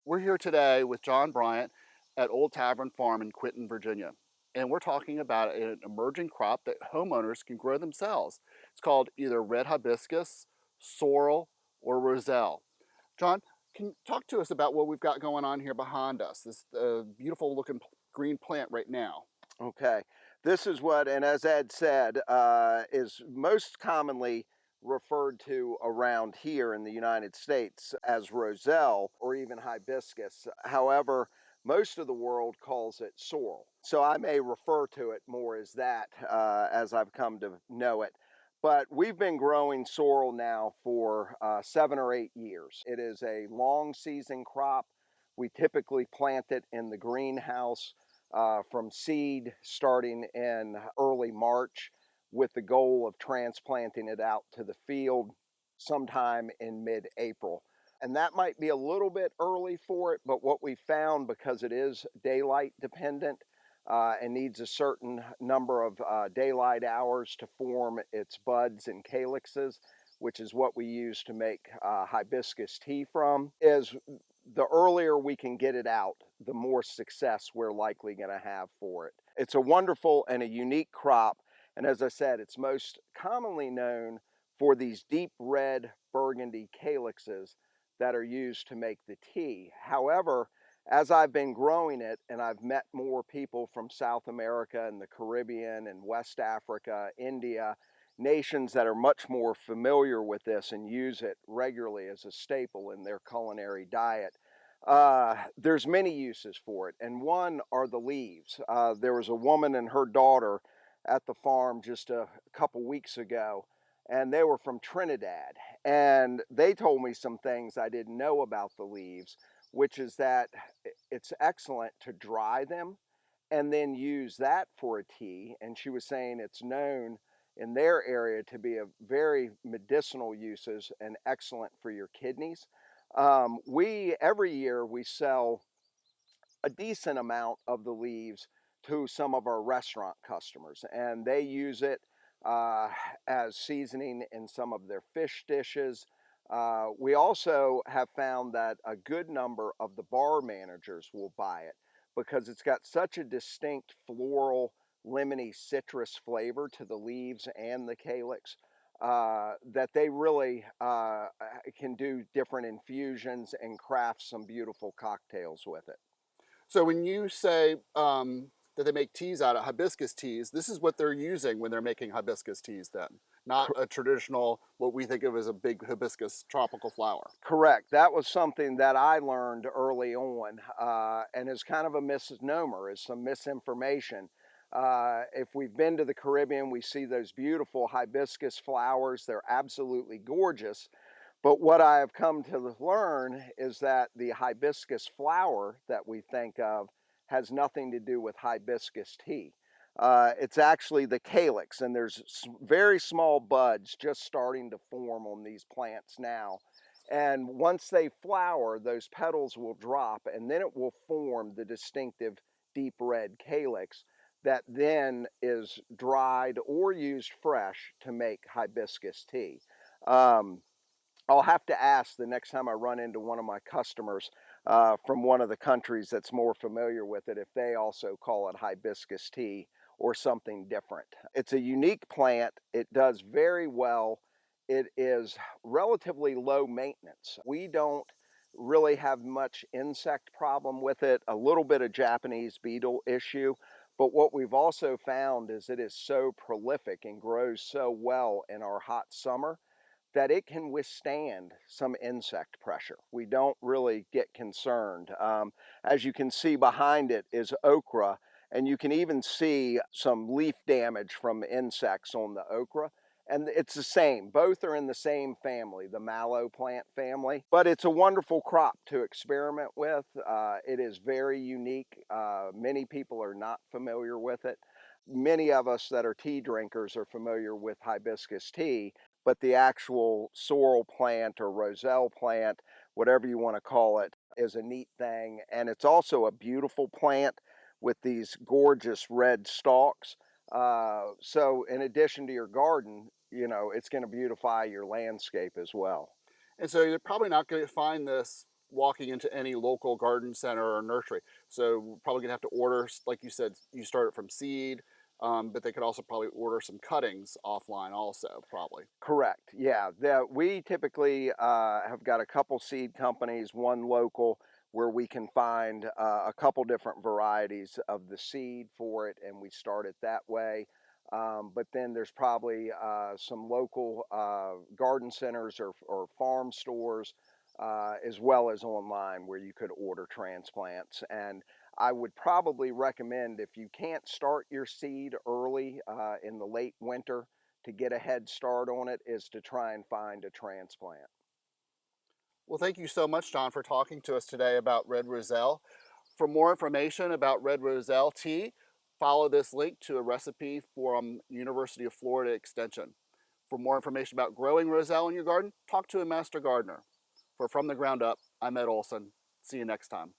We're here today with John Bryant at Old Tavern Farm in Quinton, Virginia. And we're talking about an emerging crop that homeowners can grow themselves. It's called either red hibiscus, sorrel, or roselle. John, can you talk to us about what we've got going on here behind us, this beautiful looking green plant right now? Okay. This is what, and as Ed said, is most commonly referred to around here in the United States as Roselle or even hibiscus. However, most of the world calls it sorrel. So I may refer to it more as that as I've come to know it. But we've been growing sorrel now for 7 or 8 years. It is a long season crop. We typically plant it in the greenhouse from seed starting in early March with the goal of transplanting it out to the field sometime in mid-April. And that might be a little bit early for it, but what we found, because it is daylight dependent and needs a certain number of daylight hours to form its buds and calyxes, which is what we use to make hibiscus tea from, is the earlier we can get it out, the more success we're likely going to have for it. It's a wonderful and a unique crop. And as I said, it's most commonly known for these deep red burgundy calyxes that are used to make the tea. However, as I've been growing it and I've met more people from South America and the Caribbean and West Africa, India, nations that are much more familiar with this and use it regularly as a staple in their culinary diet. There's many uses for it, and one are the leaves. There was a woman and her daughter at the farm just a couple weeks ago, and they were from Trinidad, and they told me some things I didn't know about the leaves, which is that it's excellent to dry them and then use that for a tea. And she was saying it's known in their area to be a very medicinal uses and excellent for your kidneys. We every year we sell a decent amount of the leaves to some of our restaurant customers, and they use it as seasoning in some of their fish dishes. We also have found that a good number of the bar managers will buy it because it's got such a distinct floral, lemony, citrus flavor to the leaves and the calyx that they really can do different infusions and craft some beautiful cocktails with it. So when you say that they make teas out of hibiscus teas, this is what they're using when they're making hibiscus teas then, not a traditional, what we think of as a big hibiscus tropical flower. Correct. That was something that I learned early on and is kind of a misnomer, is some misinformation. If we've been to the Caribbean, we see those beautiful hibiscus flowers. They're absolutely gorgeous. But what I have come to learn is that the hibiscus flower that we think of has nothing to do with hibiscus tea. It's actually the calyx, and there's very small buds just starting to form on these plants now. And once they flower, those petals will drop, and then it will form the distinctive deep red calyx that then is dried or used fresh to make hibiscus tea. Um, I'll have to ask the next time I run into one of my customers from one of the countries that's more familiar with it if they also call it hibiscus tea or something different. It's a unique plant. It does very well. It is relatively low maintenance. We don't really have much insect problem with it, a little bit of Japanese beetle issue. But what we've also found is it is so prolific and grows so well in our hot summer that it can withstand some insect pressure. We don't really get concerned. As you can see behind it is okra, and you can even see some leaf damage from insects on the okra. And it's the same. Both are in the same family, the mallow plant family. But it's a wonderful crop to experiment with. It is very unique. Many people are not familiar with it. Many of us that are tea drinkers are familiar with hibiscus tea, but the actual sorrel plant or roselle plant, whatever you want to call it, is a neat thing. And it's also a beautiful plant with these gorgeous red stalks. So in addition to your garden, you know, it's going to beautify your landscape as well. And so you're probably not going to find this walking into any local garden center or nursery. So we're probably gonna have to order, like you said, you start it from seed, but they could also probably order some cuttings offline also, probably. Correct. Yeah. We typically have got a couple seed companies, one local, where we can find a couple different varieties of the seed for it, and we start it that way. But then there's probably some local garden centers or farm stores, as well as online, where you could order transplants. And I would probably recommend, if you can't start your seed early in the late winter, to get a head start on it, is to try and find a transplant. Well, thank you so much, John, for talking to us today about red roselle. For more information about red roselle tea, follow this link to a recipe from University of Florida Extension. For more information about growing roselle in your garden, talk to a master gardener. For From the Ground Up, I'm Ed Olsen. See you next time.